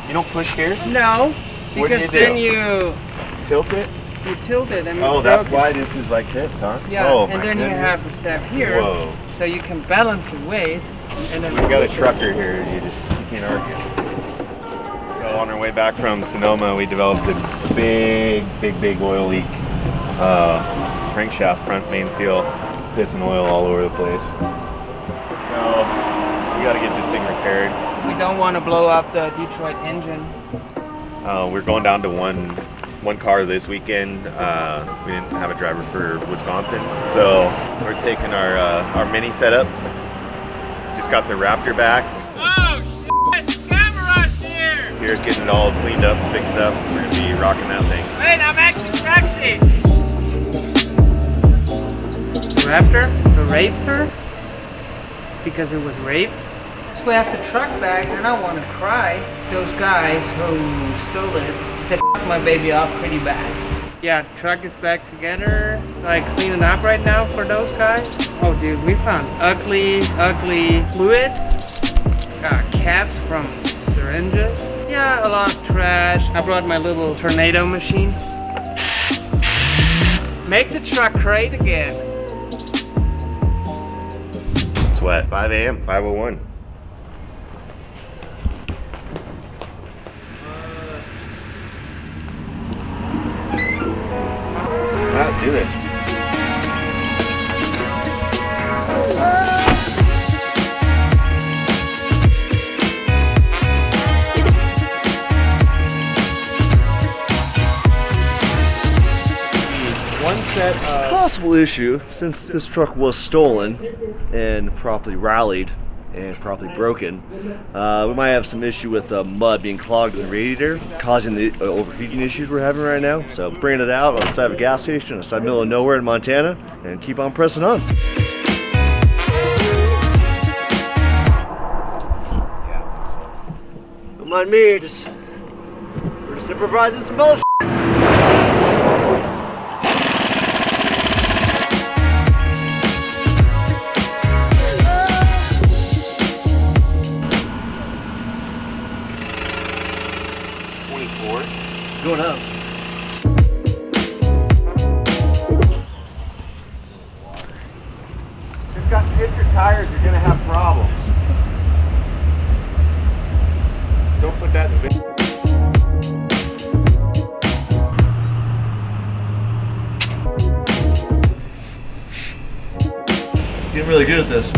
You don't push here? No, because then you tilt it. You tilt it. And oh, that's why this is like this, huh? Yeah. Oh, and then you have the step here. Whoa. So you can balance your weight. And then we've got a trucker here. You can't argue. So on our way back from Sonoma, we developed a big oil leak. Crankshaft front main seal, pissing oil all over the place. So we got to get this thing repaired. We don't want to blow up the Detroit engine. We're going down to one car this weekend. We didn't have a driver for Wisconsin, so we're taking our mini setup. Just got the Raptor back. Oh shit! Camera's here! Here's getting it all cleaned up, fixed up. We're gonna be rocking that thing. Wait, I'm actually sexy. Raptor, the Raptor, because it was raped. So we have the truck back, and I want to cry. Those guys who stole it, they f***ed my baby up pretty bad. Yeah, truck is back together, like cleaning up right now for those guys. Oh dude, we found ugly fluids, caps from syringes. Yeah, a lot of trash. I brought my little tornado machine. Make the truck great again. It's wet. 5 a.m., 5:01. Let's do this. Possible issue, since this truck was stolen and properly rallied and properly broken, we might have some issue with mud being clogged in the radiator, causing the overheating issues we're having right now. So bringing it out on the side of a gas station, on the side of the middle of nowhere in Montana, and keep on pressing on. Don't mind me, we're just improvising some bullshit. Going up. If you've got tinted tires, you're gonna have problems. Don't put that in the bin. Getting really good at this.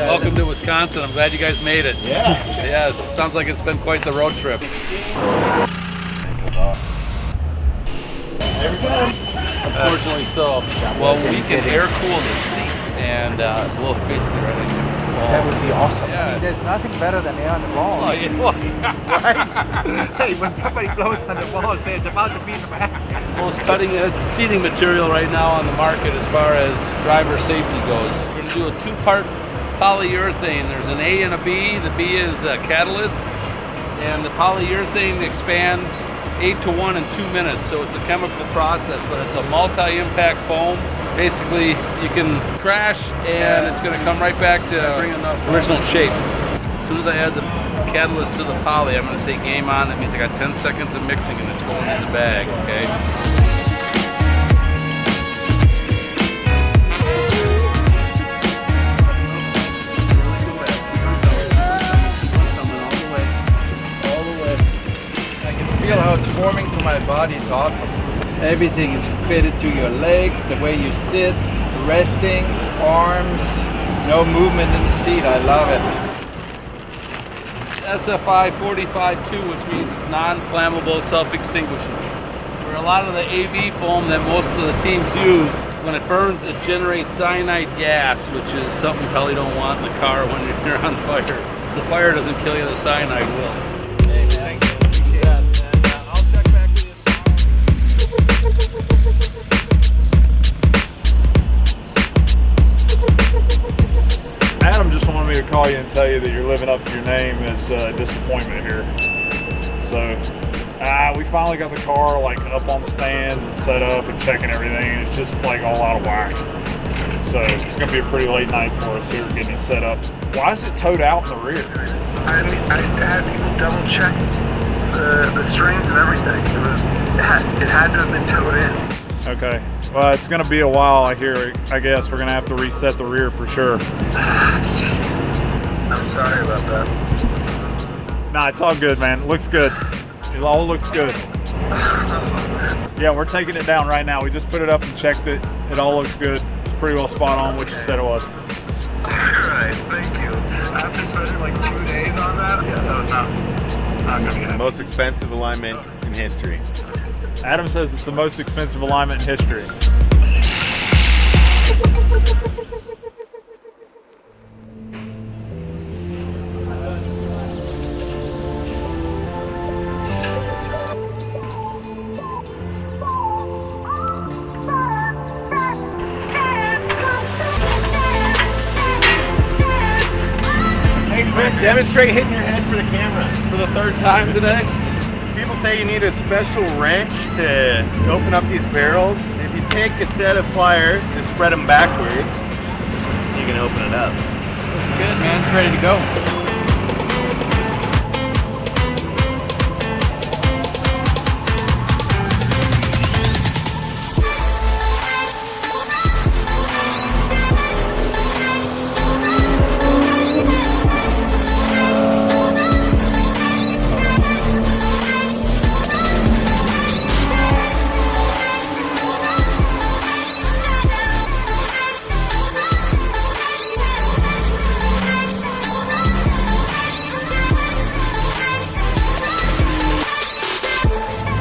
Welcome to Wisconsin. I'm glad you guys made it. Yeah. Yeah, it sounds like it's been quite the road trip. Unfortunately so. Well, we can air cool the seat and blow basically right into the ball. That would be awesome. Yeah. I mean, there's nothing better than air on the balls. Oh, yeah. Right? Hey, when somebody blows on the balls, it's about to be in the back. Most cutting edge seating material right now on the market as far as driver safety goes. We're going to do a two-part polyurethane. There's an A and a B. The B is a catalyst, and the polyurethane expands 8 to 1 in 2 minutes. So it's a chemical process, but it's a multi-impact foam. Basically, you can crash and it's going to come right back to original shape. As soon as I add the catalyst to the poly, I'm going to say game on. That means I got 10 seconds of mixing and it's going in the bag, okay? Feel how it's forming to my body. It's awesome. Everything is fitted to your legs, the way you sit, resting, arms, no movement in the seat. I love it. SFI 45-2, which means it's non-flammable, self-extinguishing. For a lot of the AV foam that most of the teams use, when it burns, it generates cyanide gas, which is something you probably don't want in the car when you're on fire. The fire doesn't kill you, the cyanide will. Hey, man. Thanks. Appreciate that. And I'll check back with you tomorrow. Adam just wanted me to call you and tell you that you're living up to your name. It's a disappointment here. So we finally got the car like up on the stands and set up and checking everything, and it's just like all out of whack. So it's gonna be a pretty late night for us here getting it set up. Why is it towed out in the rear? I mean, I had people double check the strings and everything. It had to have been towed in. Okay, well, it's gonna be a while. I guess we're gonna have to reset the rear for sure. I'm sorry about that. Nah, it's all good, man. It looks good. It all looks good. Yeah, we're taking it down right now. We just put it up and checked it. It all looks good. It's pretty well spot on what you said it was. Alright, thank you. After spending like 2 days on that, yeah, that was not gonna be The good. most expensive alignment in history. Adam says it's the most expensive alignment in history. Demonstrate hitting your head for the camera. For the third time today. People say you need a special wrench to open up these barrels. If you take a set of pliers and spread them backwards, you can open it up. Looks good, man. It's ready to go.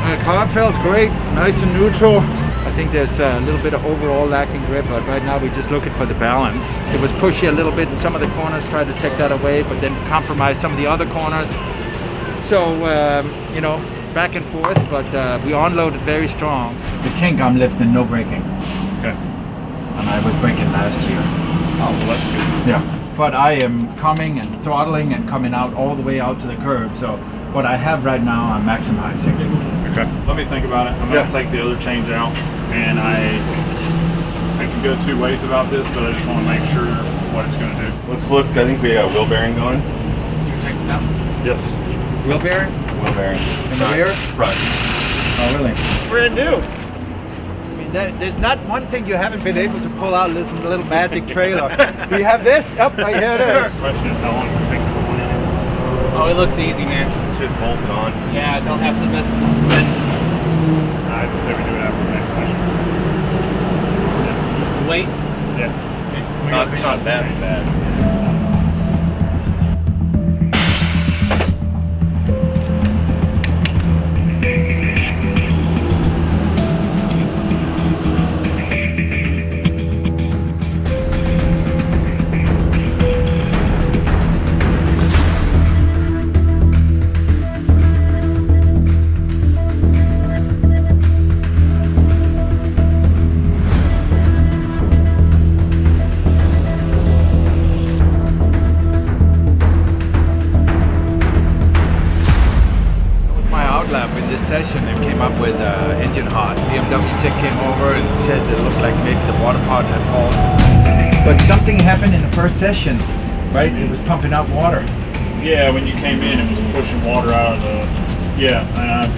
The car feels great, nice and neutral. I think there's a little bit of overall lacking grip, but right now we're just looking for the balance. It was pushy a little bit in some of the corners, tried to take that away, but then compromise some of the other corners. So, you know, back and forth, but we unloaded very strong. The kink I'm lifting, no braking. Okay. And I was braking last year. Oh, well, that's good. Yeah. But I am coming and throttling and coming out all the way out to the curb. So what I have right now, I'm maximizing. Okay. Let me think about it. I'm gonna take the other change out, and I can go 2 ways about this, but I just want to make sure what it's gonna do. Let's look. I think we got a wheel bearing going. You check this out. Yes. Wheel bearing Wheel bearing. in the rear. Front. Oh, really? Brand new. I mean, there's not one thing you haven't been able to pull out. Listen, the little magic trailer. Do you have this? Yep, right here it is. The question is how long it takes to put one in. Oh, it looks easy, man. It's just bolted on. Yeah, don't have to mess with the suspension. I'd say we do it after the next session. Wait. Yeah. It's not that bad. Session and came up with engine HARD. BMW tech came over and said it looked like maybe the water part had fallen. But something happened in the first session, right? It was pumping out water. Yeah, when you came in, it was pushing water out of the. Yeah, and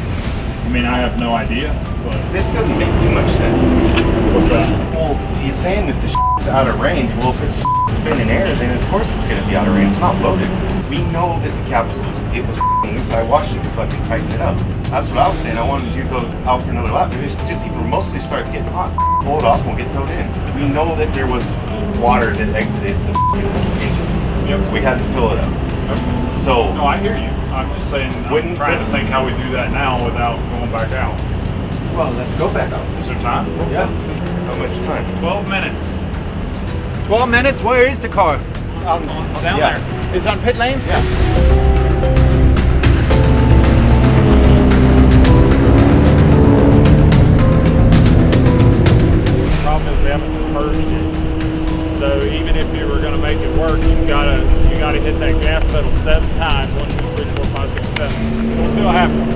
I mean, I have no idea, but This doesn't make too much sense to me. what's that? Well, he's saying that the is out of range. Well, if it's spinning air, then of course it's going to be out of range. It's not loaded. We know that the cap was loose. It was loose. I watched you deflect and tighten it up. That's what I was saying. I wanted you to go out for another lap. If it just even remotely starts getting hot, pull it off and we'll get towed in. We know that there was water that exited the engine. Yep. So we had to fill it up. So No, I hear you. I'm just saying, I'm Wouldn't trying the- to think how we do that now without going back out. Well, let's go back up. Is there time? Yeah. How much time? 12 minutes. 12 minutes? Where is the car? Down Yeah. there. It's on pit lane? Yeah. The problem is we haven't purged it. So even if you were going to make it work, you gotta hit that gas pedal 7 times. 1, 2, 3, 4, 5, 6, 7. We'll see what happens.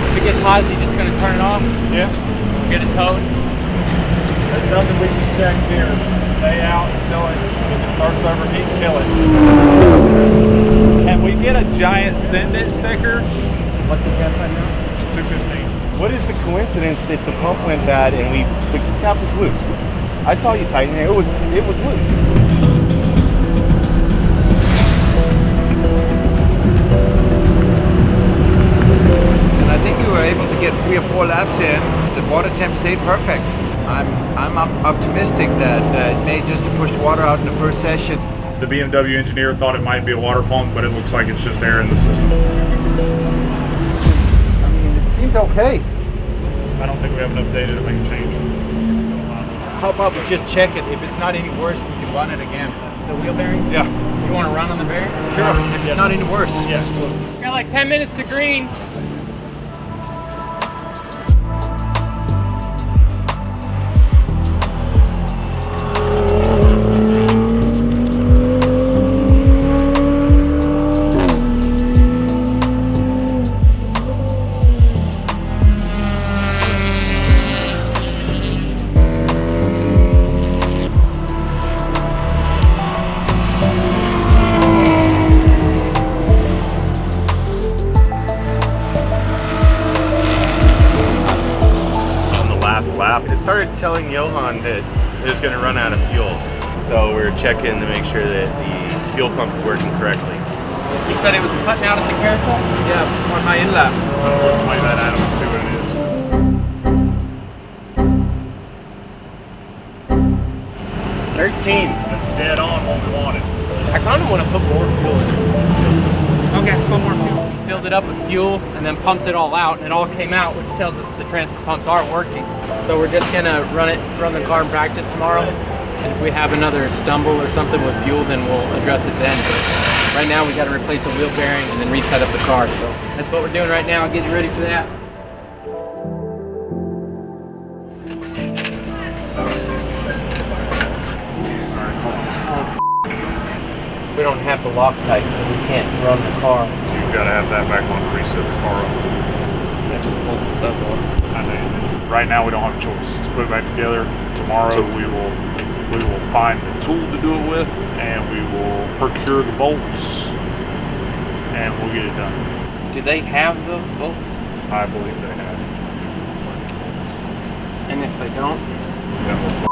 If it gets hot, is he just gonna turn it off? Yeah. Get it towed? There's nothing we can check here. Stay out until it starts to overheat and kill it. Can we get a giant send it sticker? What's the temp right now? 215. What is the coincidence that the pump went bad and the cap was loose? I saw you tighten it. It was loose. And I think we were able to get 3 or 4 laps in. The water temp stayed perfect. I'm optimistic that it may just have pushed water out in the first session. The BMW engineer thought it might be a water pump, but it looks like it's just air in the system. I mean, it seemed okay. I don't think we have enough data to make a change. How about we just check it? If it's not any worse, we can run it again. The wheel bearing? Yeah. You want to run on the bearing? Sure, if it's not any worse. Yeah. Got like 10 minutes to green. It started telling Johan that it was going to run out of fuel. So we were checking to make sure that the fuel pump is working correctly. You said it was cutting out at the carousel? Yeah, on my in-lap. We'll explain that, Adam, and see what it is. 13. That's dead on what we wanted. I kind of want to put more fuel in it. Okay, put more fuel. Filled it up with fuel and then pumped it all out, and it all came out, which tells us the transfer pumps aren't working. So we're just gonna run the car in practice tomorrow, and if we have another stumble or something with fuel, then we'll address it then. But right now we got to replace a wheel bearing and then reset up the car. So that's what we're doing right now. I'll get you ready for that. We don't have the Loctite, so we can't run the car. You've got to have that back on to reset the car up. I just pulled the stuff off. I mean, right now we don't have a choice. Let's put it back together. Tomorrow we will find the tool to do it with, and we will procure the bolts, and we'll get it done. Do they have those bolts? I believe they have. And if they don't? Then we'll